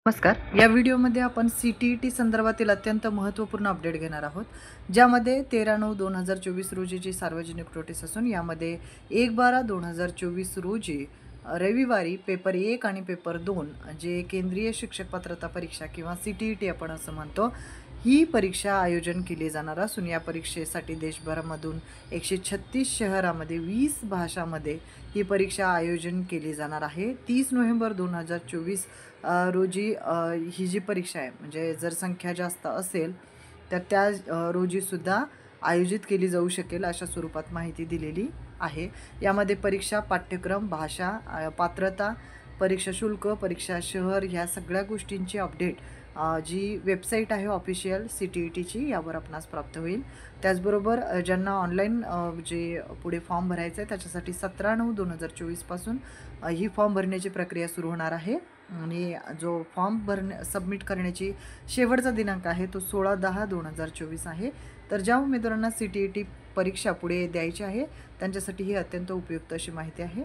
नमस्कार. या व्हिडिओमध्ये आपण CTET संदर्भातील अत्यंत महत्त्वपूर्ण अपडेट घेणार आहोत, ज्यामध्ये 13/9/2024 रोजीची सार्वजनिक नोटीस असून यामध्ये 1/12/2024 रोजी रविवारी पेपर 1 आणि पेपर 2 जे केंद्रीय शिक्षक पात्रता परीक्षा किंवा CTET आपण असं म्हणतो, ही परीक्षा आयोजन केली जाणार असून या परीक्षेसाठी देशभरामधून 136 शहरामध्ये 20 भाषांमध्ये ही परीक्षा आयोजन केली जाणार आहे. 30 नोव्हेंबर 2024 रोजी ही जी परीक्षा आहे, म्हणजे जर संख्या जास्त असेल तर त्या रोजीसुद्धा आयोजित केली जाऊ शकेल अशा स्वरूपात माहिती दिलेली आहे. यामध्ये परीक्षा, पाठ्यक्रम, भाषा, पात्रता, परीक्षा शुल्क, परीक्षा शहर ह्या सगळ्या गोष्टींची अपडेट जी वेबसाईट आहे ऑफिशियल CTETची यावर आपणास प्राप्त होईल. त्याचबरोबर ज्यांना ऑनलाईन जे पुढे फॉर्म भरायचं आहे त्याच्यासाठी 17/9/2024 पासून ही फॉर्म भरण्याची प्रक्रिया सुरू होणार आहे आणि जो फॉर्म सबमिट करण्याची शेवटचा दिनांक आहे तो 16/10/2024 आहे. तर ज्या उमेदवारांना CTET परीक्षा पुढे द्यायची आहे त्यांच्यासाठी ही अत्यंत उपयुक्त अशी माहिती आहे.